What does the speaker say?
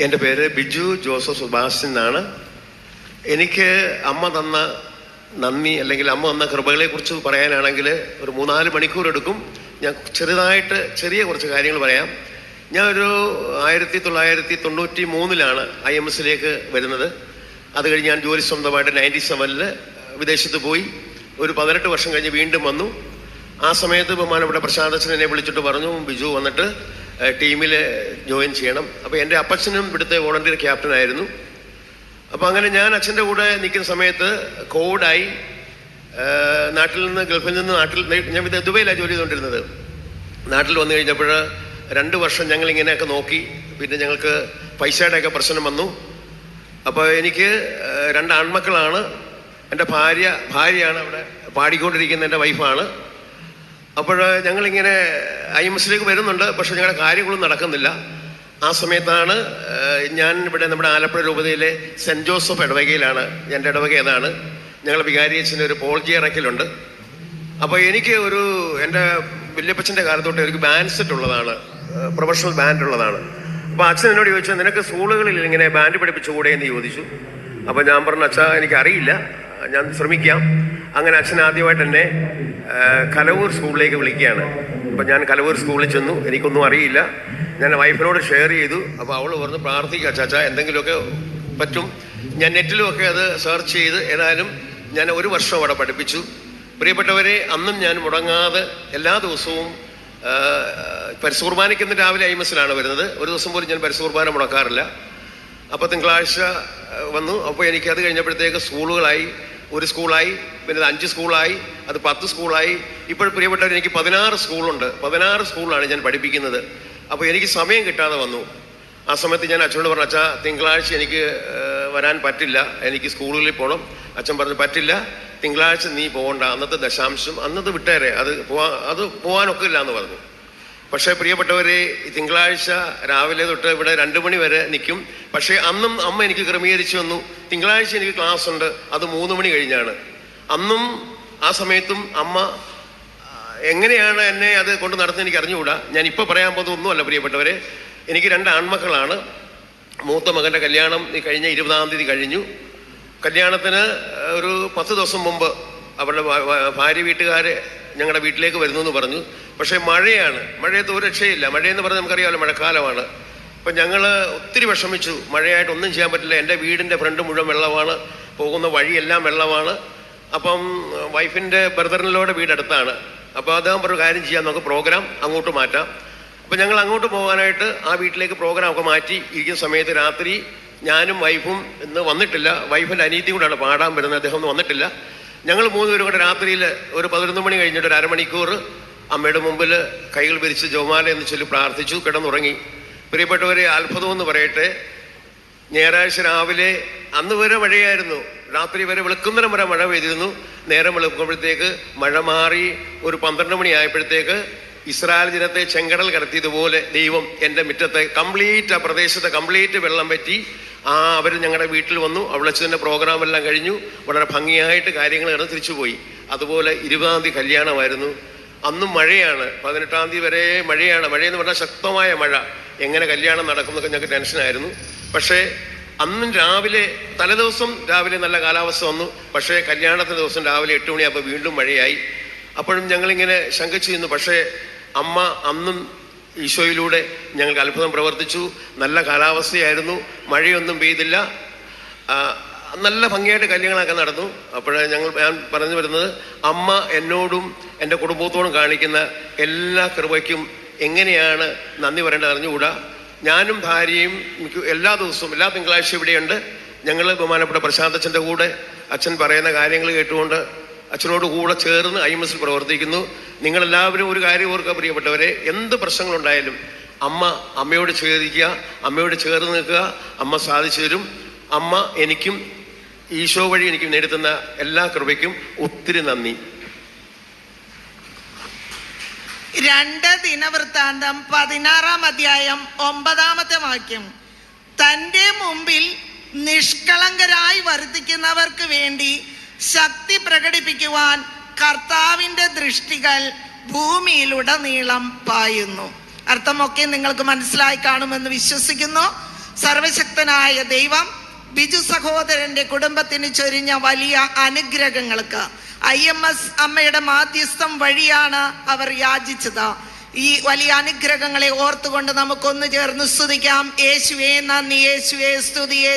എൻ്റെ പേര് ബിജു ജോസഫ് സുഭാഷൻ എന്നാണ്. എനിക്ക് അമ്മ തന്ന നന്ദി അല്ലെങ്കിൽ അമ്മ തന്ന കൃപകളെക്കുറിച്ച് പറയാനാണെങ്കിൽ ഒരു 3-4 മണിക്കൂർ എടുക്കും. ഞാൻ ചെറിയ കുറച്ച് കാര്യങ്ങൾ പറയാം. ഞാൻ ഒരു 1993 IMSലേക്ക് വരുന്നത്. അത് കഴിഞ്ഞ് ഞാൻ ജോലി സ്വന്തമായിട്ട് 97 വിദേശത്ത് പോയി. ഒരു 18 വർഷം കഴിഞ്ഞ് വീണ്ടും വന്നു. ആ സമയത്ത് ബഹുമാനപ്പെട്ട പ്രശാന്തച്ഛൻ എന്നെ വിളിച്ചിട്ട് പറഞ്ഞു, ബിജു വന്നിട്ട് ടീമിൽ ജോയിൻ ചെയ്യണം. അപ്പോൾ എൻ്റെ അപ്പച്ചനും ഇവിടുത്തെ വോളണ്ടിയർ ക്യാപ്റ്റനായിരുന്നു. അപ്പോൾ അങ്ങനെ ഞാൻ അച്ഛൻ്റെ കൂടെ നിൽക്കുന്ന സമയത്ത് കോവിഡായി. ഗൾഫിൽ നിന്ന് ഞാൻ ദുബൈയിലാണ് ജോലി ചെയ്തുകൊണ്ടിരുന്നത്. നാട്ടിൽ വന്നു കഴിഞ്ഞപ്പോൾ 2 വർഷം ഞങ്ങളിങ്ങനെയൊക്കെ നോക്കി. പിന്നെ ഞങ്ങൾക്ക് പൈസയുടെയൊക്കെ പ്രശ്നം വന്നു. അപ്പോൾ എനിക്ക് 2 ആൺമക്കളാണ്. എൻ്റെ ഭാര്യയാണ് അവിടെ പാടിക്കൊണ്ടിരിക്കുന്ന എൻ്റെ വൈഫാണ്. അപ്പോൾ ഞങ്ങളിങ്ങനെ IMSലേക്ക് വരുന്നുണ്ട്, പക്ഷെ ഞങ്ങളുടെ കാര്യങ്ങളൊന്നും നടക്കുന്നില്ല. ആ സമയത്താണ് ഞാൻ ഇവിടെ നമ്മുടെ ആലപ്പുഴ രൂപതയിലെ സെൻറ്റ് ജോസഫ് ഇടവകയിലാണ്. എൻ്റെ ഇടവക ഏതാണ്, ഞങ്ങളുടെ വികാരിയച്ഛന് ഒരു പോൾജി ഇറക്കലുണ്ട്. അപ്പോൾ എനിക്ക് എൻ്റെ വല്യപ്പച്ചൻ്റെ കാലത്തോട്ട് എനിക്ക് ബാൻഡ് സെറ്റ് ഉള്ളതാണ്, പ്രൊഫഷണൽ ബാൻഡ് ഉള്ളതാണ്. അപ്പോൾ അച്ഛൻ എന്നോട് ചോദിച്ചാൽ, നിനക്ക് സ്കൂളുകളിൽ ഇങ്ങനെ ബാൻഡ് പഠിപ്പിച്ചുകൂടെ എന്ന് ചോദിച്ചു. അപ്പോൾ ഞാൻ പറഞ്ഞു, അച്ഛാ എനിക്കറിയില്ല, ഞാൻ ശ്രമിക്കാം. അങ്ങനെ അച്ഛൻ ആദ്യമായിട്ട് എന്നെ കലവൂർ സ്കൂളിലേക്ക് വിളിക്കുകയാണ്. അപ്പം ഞാൻ കലവൂർ സ്കൂളിൽ ചെന്നു. എനിക്കൊന്നും അറിയില്ല. ഞാൻ വൈഫിനോട് ഷെയർ ചെയ്തു. അപ്പോൾ അവൾ പറഞ്ഞു, പ്രാർത്ഥിക്കുക അച്ചാച്ചാ, എന്തെങ്കിലുമൊക്കെ പറ്റും. ഞാൻ നെറ്റിലുമൊക്കെ അത് സെർച്ച് ചെയ്ത് ഏതായാലും ഞാൻ 1 വർഷം അവിടെ പഠിപ്പിച്ചു. പ്രിയപ്പെട്ടവരെ, അന്നും ഞാൻ മുടങ്ങാതെ എല്ലാ ദിവസവും പരിസൂർബാനയ്ക്ക് രാവിലെ IMSലാണ് വരുന്നത്. ഒരു ദിവസം പോലും ഞാൻ പരിസൂർബാന മുടക്കാറില്ല. അപ്പോൾ തിങ്കളാഴ്ച വന്നു. അപ്പോൾ എനിക്കത് കഴിഞ്ഞപ്പോഴത്തേക്ക് സ്കൂളുകളായി. 1 സ്കൂളായി, പിന്നെ 5 സ്കൂളായി, അത് 10 സ്കൂളായി. ഇപ്പോൾ പ്രിയപ്പെട്ടവർ, എനിക്ക് 16 സ്കൂളുണ്ട്. 16 സ്കൂളാണ് ഞാൻ പഠിപ്പിക്കുന്നത്. അപ്പോൾ എനിക്ക് സമയം കിട്ടാതെ വന്നു. ആ സമയത്ത് ഞാൻ അച്ഛനോട് പറഞ്ഞു, അച്ഛാ തിങ്കളാഴ്ച എനിക്ക് വരാൻ പറ്റില്ല, എനിക്ക് സ്കൂളുകളിൽ പോകണം. അച്ഛൻ പറഞ്ഞു, പറ്റില്ല, തിങ്കളാഴ്ച നീ പോകണ്ട, അന്നത്തെ ദശാംശം അന്നത്തെ വിട്ടേരെ, അത് പോകാനൊക്കില്ല എന്ന് പറഞ്ഞു. പക്ഷേ പ്രിയപ്പെട്ടവരെ, തിങ്കളാഴ്ച രാവിലെ തൊട്ട് ഇവിടെ 2 മണി വരെ നിൽക്കും. പക്ഷേ അന്നും അമ്മ എനിക്ക് ക്രമീകരിച്ചു വന്നു. തിങ്കളാഴ്ച എനിക്ക് ക്ലാസ് ഉണ്ട്, അത് 3 മണി കഴിഞ്ഞാണ്. അന്നും ആ സമയത്തും അമ്മ എങ്ങനെയാണ് എന്നെ അത് കൊണ്ട് നടത്തുന്നത് എനിക്ക് അറിഞ്ഞുകൂടാ. ഞാൻ ഇപ്പോൾ പറയാൻ പോകുന്നത് ഒന്നുമല്ല പ്രിയപ്പെട്ടവരെ. എനിക്ക് 2 ആൺമക്കളാണ്. മൂത്ത മകൻ്റെ കല്യാണം കഴിഞ്ഞ 20-ാം തീയതി കഴിഞ്ഞു. കല്യാണത്തിന് ഒരു 10 ദിവസം മുമ്പ് അവരുടെ ഭാര്യ വീട്ടുകാർ ഞങ്ങളുടെ വീട്ടിലേക്ക് വരുന്നു എന്ന് പറഞ്ഞു. പക്ഷേ മഴയാണ്, മഴയത്ത് ഒരു രക്ഷയില്ല. മഴയെന്ന് പറഞ്ഞാൽ നമുക്കറിയാമല്ലോ, മഴക്കാലമാണ്. അപ്പം ഞങ്ങൾ ഒത്തിരി വിഷമിച്ചു. മഴയായിട്ട് ഒന്നും ചെയ്യാൻ പറ്റില്ല. എൻ്റെ വീടിൻ്റെ ഫ്രണ്ട് മുഴുവൻ വെള്ളമാണ്, പോകുന്ന വഴിയെല്ലാം വെള്ളമാണ്. അപ്പം വൈഫിൻ്റെ ബ്രദറിനോട് വീടടുത്താണ്. അപ്പോൾ അദ്ദേഹം ഒരു കാര്യം ചെയ്യാം, നമുക്ക് പ്രോഗ്രാം അങ്ങോട്ട് മാറ്റാം. അപ്പം ഞങ്ങൾ അങ്ങോട്ട് പോകാനായിട്ട് ആ വീട്ടിലേക്ക് പ്രോഗ്രാം ഒക്കെ മാറ്റി ഇരിക്കുന്ന സമയത്ത് രാത്രി ഞാനും വൈഫും ഇന്ന് വന്നിട്ടില്ല. വൈഫിൻ്റെ അനിയത്തി കൂടെയാണ് പാടാൻ വരുന്നത്, അദ്ദേഹം ഒന്നും വന്നിട്ടില്ല. ഞങ്ങൾ 3 പേരും കൂടെ രാത്രിയിൽ ഒരു 11 മണി കഴിഞ്ഞിട്ട് ഒരു അരമണിക്കൂർ അമ്മയുടെ മുമ്പിൽ കൈകൾ വിരിച്ച് ജോമാല എന്ന് ചൊല്ലി പ്രാർത്ഥിച്ചു, കിടന്നുറങ്ങി. പ്രിയപ്പെട്ടവരെ, അത്ഭുതം എന്ന് പറയട്ടെ, ഞായറാഴ്ച രാവിലെ അന്ന് വരെ മഴയായിരുന്നു. രാത്രി വരെ വെളുക്കുന്നേരം വരെ മഴ പെയ്തിരുന്നു. നേരം വെളുക്കുമ്പോഴത്തേക്ക് മഴ മാറി. ഒരു 12 മണി ആയപ്പോഴത്തേക്ക് ഇസ്രായേൽ ജനത്തെ ചെങ്കടൽ കടത്തിയതുപോലെ ദൈവം എൻ്റെ മുറ്റത്തെ കംപ്ലീറ്റ്, ആ പ്രദേശത്തെ കംപ്ലീറ്റ് വെള്ളം പറ്റി. അവർ ഞങ്ങളുടെ വീട്ടിൽ വന്നു. അവിടെ വെച്ച് തന്നെ പ്രോഗ്രാം എല്ലാം കഴിഞ്ഞു. വളരെ ഭംഗിയായിട്ട് കാര്യങ്ങൾ നടന്ന് തിരിച്ചുപോയി. അതുപോലെ 20-ാം തീയതി കല്യാണമായിരുന്നു. അന്നും മഴയാണ്. 18-ാം തീയതി വരെ മഴയാണ്. മഴയെന്ന് പറഞ്ഞാൽ ശക്തമായ മഴ. എങ്ങനെ കല്യാണം നടക്കുന്നതൊക്കെ ഞങ്ങൾക്ക് ടെൻഷനായിരുന്നു. പക്ഷേ അന്നും രാവിലെ, തലേദിവസം രാവിലെ നല്ല കാലാവസ്ഥ വന്നു. പക്ഷേ കല്യാണത്തിന് ദിവസം രാവിലെ 8 മണിയാകുമ്പോൾ വീണ്ടും മഴയായി. അപ്പോഴും ഞങ്ങളിങ്ങനെ ശങ്കിച്ചിരുന്നു. പക്ഷേ അമ്മ അന്നും ഈശോയിലൂടെ ഞങ്ങൾക്ക് അത്ഭുതം പ്രവർത്തിച്ചു. നല്ല കാലാവസ്ഥയായിരുന്നു, മഴയൊന്നും പെയ്തില്ല. നല്ല ഭംഗിയായിട്ട് കല്യാണമൊക്കെ നടന്നു. ഞാൻ പറഞ്ഞു വരുന്നത്, അമ്മ എന്നോടും എൻ്റെ കുടുംബത്തോടും കാണിക്കുന്ന എല്ലാ കൃപയ്ക്കും എങ്ങനെയാണ് നന്ദി പറയേണ്ടത് അറിഞ്ഞുകൂടാ. ഞാനും ഭാര്യയും എല്ലാ ദിവസവും, എല്ലാ തിങ്കളാഴ്ച ഇവിടെയുണ്ട്. ഞങ്ങൾ ബഹുമാനപ്പെട്ട പ്രശാന്തച്ഛൻ്റെ കൂടെ അച്ഛൻ പറയുന്ന കാര്യങ്ങൾ കേട്ടുകൊണ്ട് അച്ഛനോട് കൂടെ ചേർന്ന് IMSൽ പ്രവർത്തിക്കുന്നു. നിങ്ങളെല്ലാവരും ഒരു കാര്യം ഓർക്കുക പ്രിയപ്പെട്ടവരെ, എന്ത് പ്രശ്നങ്ങളുണ്ടായാലും അമ്മയോട് ചേർന്നിരിക്കുക, അമ്മയോട് ചേർന്ന് നിൽക്കുക. അമ്മ സാധിച്ചു തരും. അമ്മ എനിക്കും ഈശോ വഴി എനിക്ക് നേടുത്തുന്ന എല്ലാ കൃപയ്ക്കും ഒത്തിരി നന്ദി. 2 ദിനവൃത്താന്തം 16-ാം അധ്യായം 9-ാമത്തെ വാക്യം. തൻ്റെ മുമ്പിൽ നിഷ്കളങ്കരായി വർത്തിക്കുന്നവർക്ക് വേണ്ടി ശക്തി പ്രകടിപ്പിക്കുവാൻ കർത്താവിൻ്റെ ദൃഷ്ടികൾ ഭൂമിയിലുടനീളം പായുന്നു. അർത്ഥമൊക്കെ നിങ്ങൾക്ക് മനസ്സിലായി കാണുമെന്ന് വിശ്വസിക്കുന്നു. സർവശക്തനായ ദൈവം ബിജു സഹോദരന്റെ കുടുംബത്തിന് ചൊരിഞ്ഞ വലിയ അനുഗ്രഹങ്ങൾക്ക് IMS അമ്മയുടെ മാധ്യസ്ഥം വഴിയാണ് അവർ യാചിച്ചത്. ഈ വലിയ അനുഗ്രഹങ്ങളെ ഓർത്തുകൊണ്ട് നമുക്കൊന്നു ചേർന്ന് സ്തുതിക്കാം. യേശുവേ നന്ദി, യേശുവേ സ്തുതിയെ.